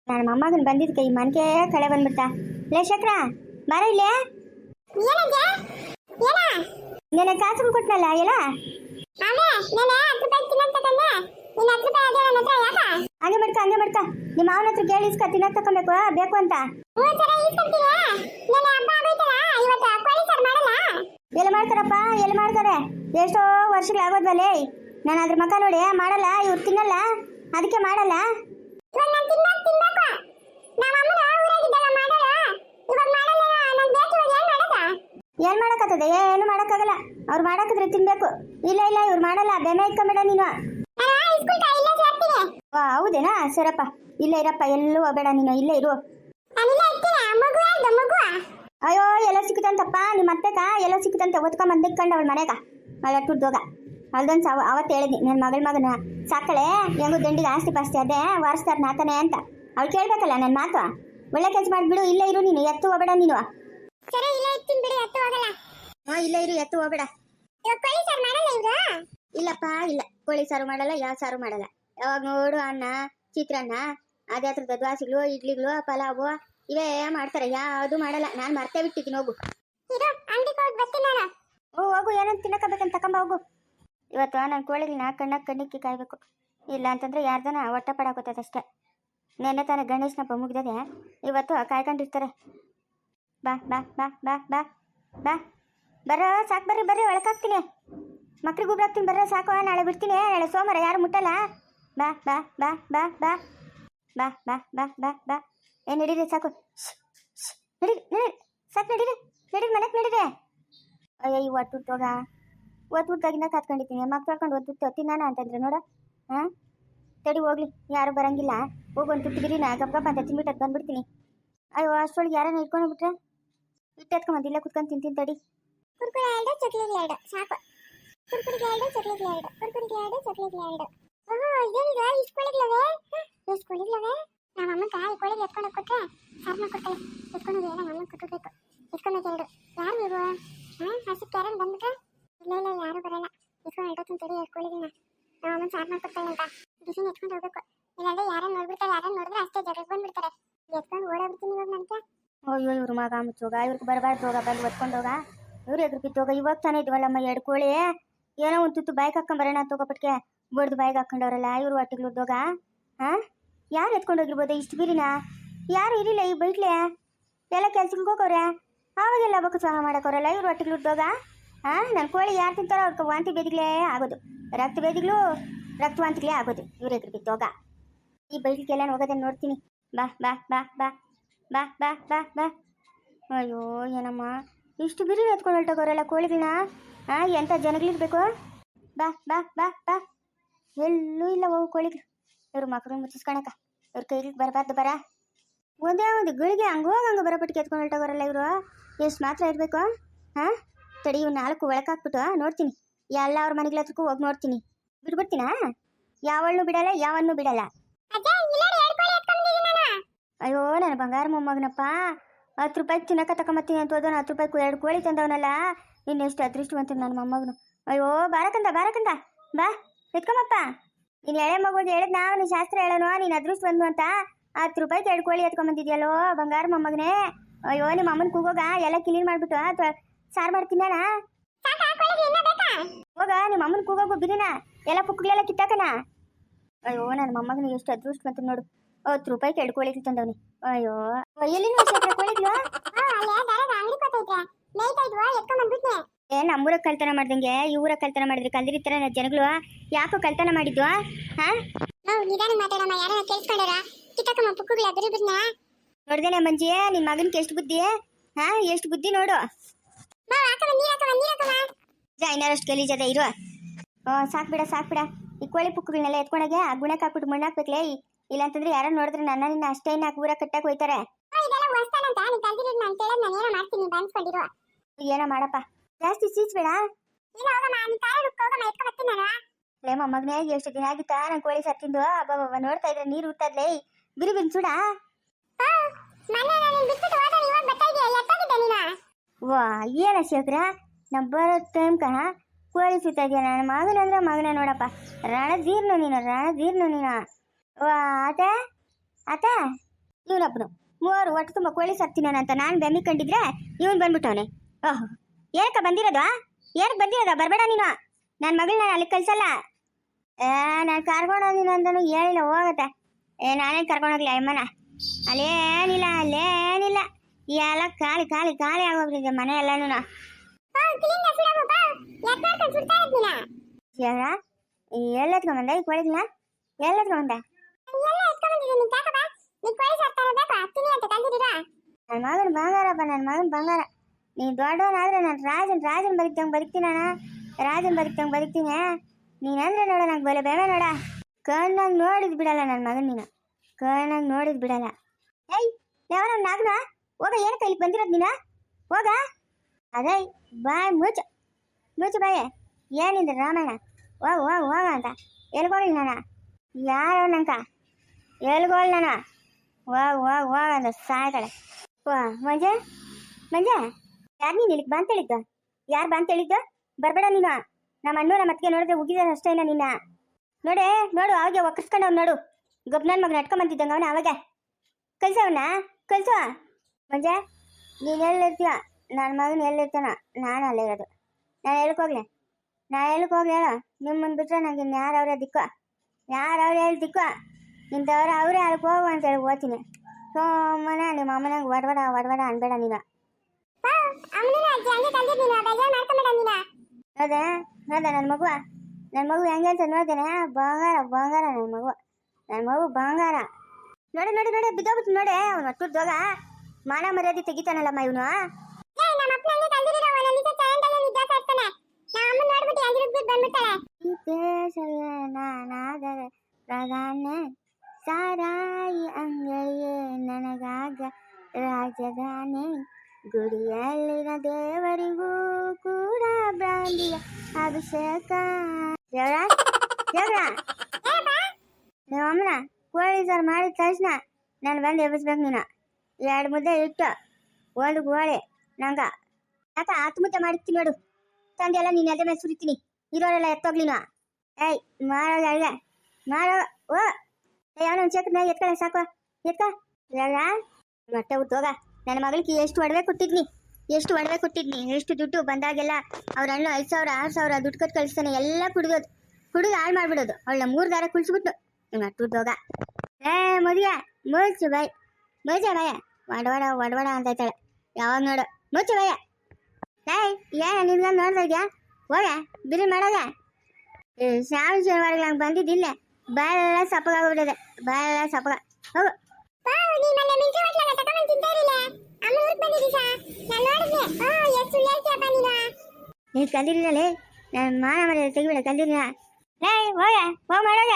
ನನ್ನ ಮೊಮ್ಮಗನ್ ಬಂದಿದ್ಕೆ ಈ ಮನ್ಕೆ ಕಳೆ ಬಂದ್ಬಿಡ್ತಾ. ಲೇ ಶಕ್ರ ಬಾರ ಇಲ್ಲೇ. ನೆನೆ ಕಾಸು ಕೊಟ್ನಲ್ಲ ಎಲ್ಲ ಹಂಗೆ ಮಾಡ್ಕ ನಿಮ್ಮ ಮಾವನ ಹತ್ರ ಕೇಳಿ ಇಸ್ಕ ತಿನ್ನಕ್ ತಕೊಬೇಕು ಬೇಕು ಅಂತ. ಎಲ್ಲಿ ಮಾಡ್ತಾರಪ್ಪ ಎಲ್ಲಿ ಮಾಡ್ತಾರೆ? ಎಷ್ಟೋ ವರ್ಷಗಳಾಗೋದ್ವಲ್ಲೇ. ನಾನು ಅದ್ರ ಮಕ್ಕ ನೋಡಿ ಮಾಡಲ್ಲ, ಇವ್ರು ತಿನ್ನಲ್ಲ, ಅದಕ್ಕೆ ಮಾಡಲ್ಲ. ಏನ್ ಮಾಡಕ್ಕಾಗ್ತದೆ? ಏನು ಮಾಡಕ್ಕಾಗಲ್ಲ. ಅವ್ರು ಮಾಡಾಕಿದ್ರೆ ತಿನ್ಬೇಕು. ಇಲ್ಲ ಇಲ್ಲ ಇವ್ರು ಮಾಡಲ್ಲ. ಬೆಮೆ ಇಟ್ಕೊಂಬೇಡ ನೀನು. ಹೌದೇನಾ? ಸರಪ್ಪ ಇಲ್ಲೇ ಇರಪ್ಪ, ಎಲ್ಲೂ ಹೋಗ್ಬೇಡ ನೀನು, ಇಲ್ಲೇ ಇರು. ಅಯ್ಯೋ ಎಲ್ಲ ಸಿಕ್ಕುತ್ತಂತಪ್ಪ ನಿಮ್ಮ ಅತ್ತೆಗ, ಎಲ್ಲ ಸಿಕ್ಕುತ್ತಂತೆ. ಒತ್ಕೊಂಡ್ ಬಂದಿಕ್ಕೊಂಡು ಅವಳ ಮನೆಗ ಅಲ್ಲಟ್ಟುದ್ದೋಗ ಅಲ್ದೊಂದು ಅವತ್ತು ಹೇಳಿದ್ನಿ ನನ್ನ ಮಗನ ಸಾಕಳೆ ಹೆಂಗು ದಂಡಿಗೆ ಆಸ್ತಿ ಪಾಸ್ತಿ ಅದೇ ವಾರಿಸ್ತಾರ ನಾತನೆ ಅಂತ. ಅವಳು ಕೇಳ್ಬೇಕಲ್ಲ ನನ್ನ ಮಾತು. ಒಳ್ಳೆ ಕೆಲಸ ಮಾಡ್ಬಿಡು, ಇಲ್ಲೇ ಇರು ನೀನು, ಎತ್ತು ಹೋಗ್ಬೇಡ ನೀನು. ಇಲ್ಲೇ ಇರು, ಎತ್ತು ಹೋಗ್ಬೇಡ. ಇಲ್ಲಪ್ಪ ಇಲ್ಲ, ಕೋಳಿ ಸಾರು ಮಾಡಲ್ಲ, ಯಾವ ಸಾರು ಮಾಡಲ್ಲ. ಯಾವಾಗ ನೋಡು ಅನ್ನ ಚಿತ್ರಾನ್ನ ಅದೇ ಹತ್ರದ ದ್ವಾಸಿಗಳು ಇಡ್ಲಿಗಳು ಪಲಾವು ಇವೇ ಮಾಡ್ತಾರೆ, ಯಾವುದು ಮಾಡಲ್ಲ. ನಾನು ಮರ್ತೇ ಬಿಟ್ಟಿದ್ದೀನಿ. ಹೋಗು ಹೋಗು, ಏನಂತ ತಿನ್ನಕಬೇಕಂತ ತಕೊಂಬ ಹೋಗು. ಇವತ್ತು ನಾನು ಕೋಳಿಗಳನ್ನ ಕಣ್ಣಿಕ್ಕಿ ಕಾಯ್ಬೇಕು, ಇಲ್ಲ ಅಂತಂದ್ರೆ ಯಾರ್ದನ ಹೊಟ್ಟೆ ಪಡಾಕೋತದಷ್ಟೇ. ನೆನ್ನೆ ತಾನೇ ಗಣೇಶನ ಹಬ್ಬ ಮುಗ್ದದೆ, ಇವತ್ತು ಕಾಯ್ಕೊಂಡಿರ್ತಾರೆ. ಬಾ ಬಾ ಬಾ ಬಾ ಬಾ ಬಾ ಬರೋ ಸಾಕು, ಬರ್ರಿ ಒಳಕಾಗ್ತೀನಿ, ಮಕ್ಳಿಗೆ ಗುಬ್ರು ಹಾಕ್ತೀನಿ. ಬರ್ರ ಸಾಕು, ನಾಳೆ ಬಿಡ್ತೀನಿ, ನಾಳೆ ಸೋಮವಾರ ಯಾರು ಮುಟ್ಟಲ್ಲ. ಬಾ ಬಾ ಬಾ ಬಾ ಬಾ ಬಾ ಬಾ ಬಾ ಬಾ ಬಾ ಏನು ನಡೀರಿ ಸಾಕು, ನಡೀರಿ ಸಾಕು, ನಡೀರಿ ಮನೆಗೆ ನಡೀರಿ. ಅಯ್ಯ ಈ ಒತ್ತುತ್ತಾಗಿನ ಕಾತ್ಕೊಂಡಿದ್ದೀನಿ. ಮಕ್ಳು ಹಾಕೊಂಡು ಒತ್ತು ತಿನ್ನಾನ ಅಂತಂದ್ರೆ ನೋಡ. ಹಾಂ ತಡಿ ಹೋಗ್ಲಿ, ಯಾರು ಬರಂಗಿಲ್ಲ. ಹೋಗಿ ಒಂದು ತುಟ್ಟು ಬಿರಿನ ಗಪ್ಪ ಅಂತ ತಿನ್ಬಿಟ್ಟು ಬಂದ್ಬಿಡ್ತೀನಿ. ಅಯ್ಯೋ ಅಷ್ಟೊಳಗೆ ಯಾರನ್ನ ಇಟ್ಕೊಂಡೋಗ್ಬಿಟ್ರೆ ಇಟ್ಟು ಎತ್ಕೊಂಬಂದು ಇಲ್ಲೇ ಕುತ್ಕೊಂಡು ತಿಂತೀನಿ. ತಡಿ ಸಾಕು. ನಮ್ಮಮ್ಮ ಕಾಯಿ ಕೋಳಿಗೆ ಎತ್ಕೊಂಡು ಕೊಟ್ಟರೆ ಸಾರು ಮಾಡ್ಕೊಡ್ತಾಳೆ. ಎತ್ಕೊಂಡು ನಮ್ಮಮ್ಮ ಕೊಟ್ಟಬೇಕು. ಎತ್ಕೊಂಡು ಯಾರು ನೀವು ಹಸಿಟ್ಟು ಯಾರನ್ನು ಬಂದ್ಬಿಟ್ರೆ ಇಲ್ಲ ಯಾರು ಬರಲ್ಲ. ಎತ್ಕೊಂಡು ಇಡೋತೀನಿ ತಡಿ ಎರಡು ಕೋಳಿಗಳನ್ನ. ನಮ್ಮಮ್ಮ ಸಾರು ಮಾಡ್ಕೊಡ್ತಾಳೆ ಅಂತ ಬಿಸಿನ ಎತ್ಕೊಂಡು ಹೋಗ್ಬೇಕು. ಇಲ್ಲಾಂದ್ರೆ ಯಾರನ್ನು ನೋಡ್ಬಿಡ್ತಾರೆ, ಯಾರನ್ನು ನೋಡಿದ್ರೆ ಅಷ್ಟೇ ಜಗಕ್ಕೆ ಬಂದ್ಬಿಡ್ತಾರೆ. ಎತ್ಕೊಂಡು ಓಡಾಡ್ಬಿಡ್ತೀನಿ ಇವಾಗ ನನಗೆ. ಅಯ್ಯೋ ಇವ್ರ ಮಗ ಮುಚ್ಚೋಗ, ಇವ್ರಿಗೆ ಬರಬಾರ್ದು ಹೋಗ, ಬಂದು ಒತ್ಕೊಂಡೋಗ. ಇವ್ರು ಎದುರು ಬಿತ್ತೋಗ. ಇವಾಗ ತಾನೇ ಇದ್ವಲ್ಲಮ್ಮ ಎರಡು ಕೋಳಿ, ಏನೋ ಒಂದು ತುತ್ತು ಬಾಯಿಗೆ ಹಾಕೊಂಬರೋಣ ತಗೋಪಟ್ಟಿಗೆ ಬಡ್ದು ಬಾಯಿಗೆ ಹಾಕೊಂಡವ್ರಲ್ಲ ಇವ್ರು ಹೊಟ್ಟಿಗ್ಲುದ್ದೋಗ. ಹಾಂ ಯಾರು ಎತ್ಕೊಂಡೋಗಿರ್ಬೋದು ಇಷ್ಟು ಬೀರಿನ? ಯಾರು ಇರಲಿಲ್ಲ ಈ ಬೈಟ್ಲೆ, ಎಲ್ಲ ಕೆಲ್ಸಕ್ಕೆ ಹೋಗೋರೆ. ಆವಾಗೆಲ್ಲ ಬಕ್ಕ ಸ್ವಾಹ ಮಾಡೋಕೋರಲ್ಲ ಇವ್ರು ಹೊಟ್ಟಿಗ್ಲುದ್ದೋಗ. ಹಾಂ ನನ್ನ ಕೋಳಿ ಯಾರು ತಿಂತಾರೋ ಅವ್ರಿಗೆ ವಾಂತಿ ಬೇದಿಗಳೇ ಆಗೋದು, ರಕ್ತ ಬೇದಿಗಳು ರಕ್ತವಾಂತಿಗಳೇ ಆಗೋದು ಇವ್ರು ಎದುರು ಬಿತ್ತೋಗ. ಈ ಬೈಟ್ಲಿಗೆಲ್ಲ ಹೋಗೋದನ್ನು ನೋಡ್ತೀನಿ. ಬಾ ಬಾ ಬಾ ಬಾ ಬಾ ಬಾ ಬಾ ಬಾ ಅಯ್ಯೋ ಏನಮ್ಮ ಇಷ್ಟು ಬಿರಿ ಎತ್ಕೊಂಡು ಹೊರಟೋಗೋರಲ್ಲ ಕೋಳಿಗಳನ್ನ. ಹಾಂ ಎಂಥ ಜನಗಳಿರ್ಬೇಕು. ಬಾ ಬಾ ಬಾ ಬಾ ಎಲ್ಲೂ ಇಲ್ಲ ಹೋಗು ಕೋಳಿಗಳು. ಇವ್ರ ಮಕ್ಕಳನ್ನ ಮುಚ್ಚಿಸ್ಕೊಳಕ ಇವ್ರ ಕೈಗೆ ಬರಬಾರ್ದು. ಬರ ಒಂದೇ ಒಂದು ಗಳಿಗೆ ಹಂಗೆ ಬರಪಟ್ಟಿಗೆ ಎತ್ಕೊಂಡು ಹೊರಟೋಗೋರಲ್ಲ ಇವರು. ಎಷ್ಟು ಮಾತ್ರ ಇರಬೇಕು? ಹಾಂ ತಡಿ ಇವ್ 4 ಒಳಕಾಕ್ಬಿಟ್ಟು ನೋಡ್ತೀನಿ. ಎಲ್ಲ ಅವ್ರ ಮನೆಗಳ ಹತ್ರಕ್ಕೂ ಹೋಗಿ ನೋಡ್ತೀನಿ. ಬಿಡ್ಬಿಡ್ತೀನಾ? ಯಾವಣ್ಣು ಬಿಡಲ್ಲ, ಯಾವನ್ನೂ ಬಿಡಲ್ಲ. ಅಯ್ಯೋ ನನ್ನ ಬಂಗಾರ ಮೊಮ್ಮಗನಪ್ಪ, 10 ರೂಪಾಯಿಗೆ ತಿನ್ನಕ ತಗೊಂಬತ್ತೀನಿ ಅಂತ ಹೋದವನು 10 ರೂಪಾಯಿಗೂ 2 ಕೋಳಿ ತಂದವನಲ್ಲ. ಇನ್ನೆಷ್ಟು ಅದೃಷ್ಟವಂತ ನನ್ನ ಮೊಮ್ಮಗನು. ಅಯ್ಯೋ ಬಾರಕಂದ ಬಾ ಎತ್ಕೊಂಬಪ್ಪ. ನೀನು ಎಳೆ ಮಗುಗೆ ಹೇಳಿದ್ ನಾನು ಶಾಸ್ತ್ರ ಹೇಳೋನು, ನೀನು ಅದೃಷ್ಟವಂತು ಅಂತ. 10 ರೂಪಾಯಿಗೆ 2 ಕೋಳಿ ಎತ್ಕೊಂಬಂದಿದ್ಯಲ್ಲೋ ಬಂಗಾರ ಮೊಮ್ಮಗನೇ. ಅಯ್ಯೋ ನಿಮ್ಮ ಅಮ್ಮನ ಕೂಗೋಗ ಎಲ್ಲ ಕ್ಲೀನ್ ಮಾಡ್ಬಿಟ್ಟು ಸಾರು ಮಾಡ್ತೀನಣ್ಣ. ಹೋಗ ನಿಮ್ಮ ಅಮ್ಮನ ಕೂಗೋಗು ಬಿರಿನ ಎಲ್ಲ ಪುಕ್ಕಗಳೆಲ್ಲ ಕಿತ್ತಾಕನ. ಅಯ್ಯೋ ನನ್ನ ಮೊಮ್ಮಗನಿಗೆ ಎಷ್ಟು ಅದೃಷ್ಟವಂತ ನೋಡು. 10 ರೂಪಾಯಿಗೆ 2 ಕೋಳಿಗಳು ತಂದವನಿ. ಅಯ್ಯೋ ಎಲ್ಲಿ ಕೋಳಿಗಳು ನಮ್ಮೂರ ಕಳ್ತನ ಮಾಡ್ದಂಗೆ ಈ ಊರ ಕಳ್ತನ ಮಾಡಿದ್ರಿ ಕಲ್ದಿರ್ತಾರ ಜನಗಳು. ಯಾಕೋ ಕಳ್ತನ ಮಾಡಿದ್ವು? ನೋಡ್ದೇನೆ ಮಂಜಿ ನಿನ್ ಮಗನ್ಗೆ ಎಷ್ಟು ಬುದ್ಧಿ. ಎಷ್ಟು ಬುದ್ಧಿ ನೋಡು. ಇನ್ನರಷ್ಟು ಗಲೀಜದ ಇರುವ. ಸಾಕ್ಬಿಡ ಈ ಕೋಳಿ ಪುಕ್ಕಗಳನ್ನೆಲ್ಲ ಎತ್ಕೊಂಡಾಗೆ ಆ ಗುಣಕ್ಕೆ ಹಾಕ್ಬಿಟ್ಟು ಮಣ್ಣು ಹಾಕ್ಬೇಕ್ಲೇ. ಇಲ್ಲಾಂತಂದ್ರೆ ಯಾರು ನೋಡಿದ್ರೆ ನಿನ್ನ ಅಷ್ಟೇ ಊರ ಕಟ್ಟಾಕ್ ಹೋಯ್ತಾರೆ. ಏನೋ ಮಾಡಪ್ಪ, ಜಾಸ್ತಿ ಸೀಚ್ಬೇಡ. ಲೇ ಮೊಮ್ಮಗನೇ ಎಷ್ಟು ದಿನ ಆಗಿತ್ತಾ ನಾನು ಕೋಳಿ ಸಾರು ತಿಂದು. ಅಬ್ಬ ನೋಡ್ತಾ ಇದ್ರೆ ನೀರು ಹುಟ್ಟದ್ಲೇ. ಬಿರಿ ಸುಡ. ವಾ ಏನ ಶೇಖರ ನಾ ಬರೋ ಟೈಮ್ಕ ಕೋಳಿ ಸುತ್ತಾ ಇದೆಯಾ ನನ್ನ ಮಗನಂದ್ರೆ ಮಗನ ರಣಧೀರ್ನು ನೀನು. ವಾ ಆತ ಇವನೊಬ್ಬನು ಮೂವರು ಒಟ್ಟು ತುಂಬ ಕೋಳಿ ಸತ್ತಿನಂತ ನಾನು ಬೆಮ್ಮಿ ಕಂಡಿದ್ರೆ ಇವನು ಬಂದ್ಬಿಟ್ಟವನೆ. ಓಹ್, ಏನಕ್ಕ ಬಂದಿರೋದು? ಏನಕ್ಕೆ ಬಂದಿರೋದು? ಬರಬೇಡ ನೀನು. ನನ್ನ ಮಗಳನ್ನ ಅಲ್ಲಿ ಕಳ್ಸಲ್ಲ. ನಾನು ಕರ್ಕೊಂಡೋಗಿನ ಅಂತಲೂ ಹೇಳಿಲ್ಲ, ಹೋಗತ್ತೆ. ನಾನೇನು ಕರ್ಕೊಂಡೋಗ್ಲಿ ಅಮ್ಮನ. ಅಲ್ಲೇನಿಲ್ಲ ಅಲ್ಲೇನಿಲ್ಲ, ಎಲ್ಲ ಖಾಲಿ ಖಾಲಿ ಖಾಲಿ ಆಗೋಗ್ಬಿಟ್ಟಿದೆ ಮನೆ ಎಲ್ಲನೂ. ಎಲ್ಲೆತ್ಕೊಂಬಂದೆ ಈ ಕೋಳಿನ? ಎಲ್ಲೆತ್ಕೊಂಬಂದೆ? ನನ್ನ ಮಗನ ಬಂಗಾರಪ್ಪ, ನನ್ನ ಮಗನ ಬಂಗಾರ. ನೀನು ದೊಡ್ಡವನಾದ್ರೆ ನಾನು ರಾಜನ್ ಬದುಕ್ತೀನಿ ಬದುಕ್ತೀನಿ. ನೀನಂದ್ರೆ ನೋಡ ನಂಗೆ ಬಲೆ ಬೇಡ ನೋಡ. ಕಣ್ಣಾಗ ನೋಡಿದ್ ಬಿಡಲ್ಲ ನನ್ನ ಮಗನ, ನೀನು ಕಣ್ಣಾಗ ನೋಡಿದ್ ಬಿಡಲ್ಲ. ಏಯ್ ಯಾವನ ನಾಗನ ಹೋಗ, ಏನಕ್ಕ ಇಲ್ಲಿ ಬಂದಿರೋದು ನೀನು? ಹೋಗ. ಅದೇ ಬಾಯ್ ಮುಚ್ಚು ಬಾಯ್. ಏನಿದೆ ರಾಮಾಯಣ? ಹೋಗ ಅಂತ ಎಲ್ಗೋಗಿ ನಾನು? ಯಾರೋ ನಂಕ ಎಲ್ಗೋಳ್ ನಾನು? ಹೋಗ ಅಂತ ಸಾಯ್ತಾಳೆ. ಮಂಜೆ ಯಾರು ನೀನು ಇಲ್ಲಿಗೆ ಬಂತೇಳಿದ್ದು? ಯಾರು ಬಂತೇಳಿದ್ದು? ಬರಬೇಡ ನೀನು. ನಮ್ಮ ಅಣ್ಣೂರ ಮತ್ತಿಗೆ ನೋಡಿದ್ರೆ ಉಗಿದಾರೆ ಅಷ್ಟೇ ಇಲ್ಲ ನಿನ್ನ. ನೋಡು ಅವಾಗೆ ಒಕ್ಕರ್ಸ್ಕೊಂಡವ್ ನೋಡು. ಗೊಬ್ಬನ ಮಗ ನಟ್ಕೊಂಬಂತಿದ್ದಂಗ ಅವನ ಅವಾಗ. ಕಳ್ಸೋ ಮಂಜೆ. ನೀನು ಎಲ್ಲಿರ್ತೀಯ? ನನ್ನ ಮಗನ ಎಲ್ಲಿರ್ತಾನ? ನಾನು ಅಲ್ಲೇ ಇರೋದು. ನಾನು ಹೇಳಕ್ ಹೋಗ್ಲಿ ಹೇಳೋ? ನಿಮ್ಮನ್ನು ಬಿಟ್ರೆ ನಂಗೆ ಇನ್ನು ಯಾರವ್ರೆ ದಿಕ್ಕು? ಹೇಳಿ ದಿಕ್ಕು? ಇಂಥವ್ರು ಅವರೇ ಅದಕ್ಕೆ ಹೋಗು ಅಂತೇಳಿ ಓದ್ತೀನಿ. ಸೋಮನ ನಿಮ್ಮ ಅಮ್ಮನಾಗ ಒಡವಡ ಅನ್ಬೇಡ ನೀನು. ನೋದೆ ನನ್ನ ಮಗು ಹೆಂಗೆ ಅಂತ ನೋಡ್ದೇನೆ. ಬಂಗಾರ ನನ್ನ ಮಗು ಬಂಗಾರ. ನೋಡಿ ಬಿದ್ದೋಗ್ಬಿಟ್ಟು ನೋಡಿ. ಅವನು ಒಟ್ಟೂರ್ ದೋಗ ಮಾನ ಮರ್ಯಾದೆ ತೆಗಿತಾನಲ್ಲಮ್ಮ ಇವನು. ಪ್ರಧಾನ ಸಾರಾಯಿ ಅಂಗಡಿಯೇ ನನಗಾಗ ರಾಜಧಾನಿ, ಗುಡಿಯಲ್ಲಿನ ದೇವರಿಗೂ ಕೂಡ ಬ್ರಾಂದಿಯ ಅಭಿಷೇಕ. ನಿಮ್ಮಮ್ಮನ ಕೋಳಿ ಸಾರು ಮಾಡಿದ ತಕ್ಷಣ ನಾನು ಬಂದು ಎಬ್ಬಿಸ್ಬೇಕು. ನೀನು 2 ಮುದ್ದೆ ಇಟ್ಟು 1 ಕೋಳಿ ನಂಗ ಯಾಕ 10 ಮುದ್ದೆ ಮಾಡಿರ್ತೀನಿ ನೋಡು. ತಂದೆಲ್ಲ ನೀನು ಎದೆ ಮೇಲೆ ಸುರಿತೀನಿ. ಇರೋರೆಲ್ಲ ಎತ್ತೋಗ್ಲಿನ. ಏಯ್ ಮಾಡೋದು ಅಡುಗೆ ಮಾಡೋ. ಯಾವನ ಒಂದು ಚಕ್ರ ಎತ್ಕೊಳ್ಳೆ ಸಾಕು. ಮತ್ತೆ ಹೋಗ. ನನ್ನ ಮಗಳಿಗೆ ಎಷ್ಟು ಒಡವೆ ಕೊಟ್ಟಿದ್ನಿ, ಎಷ್ಟು ದುಡ್ಡು ಬಂದಾಗೆಲ್ಲ ಅವ್ರ ಅಣ್ಣ 5,000 6,000 ದುಡ್ಡು ಕೊಟ್ಟು ಕಳಿಸ್ತಾನೆ. ಎಲ್ಲ ಕುಡಿದು ಹಾಳು ಮಾಡ್ಬಿಡೋದು. ಅವಳ 3 ದಾರ ಕುಳಿಸ್ಬಿಟ್ಟು ನಟ್ಟುದೋಗ. ಮುಚ್ಚು ಬಾಯ್ ಒಡವಾಡ ಅಂತ ಇದ್ದಾಳೆ. ಯಾವಾಗ ನೋಡು ಮುಚ್ಚು ಬಾಯ. ನಿನ್ಗ ನೋಡ್ತಾ ಇದ್ಯಾ? ಹೋಗ ಬಿರಿ ಮಾಡೋದ. ಶ್ರಾವಣ ಶನಿವಾರಗಳು ಹಂಗೆ ಬಂದಿದ್ದಿಲ್ಲ, ಬಾಯೆಲ್ಲ ಸಪ್ಪಗಾಗ್ಬಿಟ್ಟಿದೆ. ಹೋಗು. ನೀನು ಕಲ್ದಿರಲೇ ನನ್ನ ಮಾನ ಮರ್ಯಾದೆ ತೆಗಿಬೇಡ. ಕಲ್ದಿರ ಹೋಗ ಮಾಡೋಗ.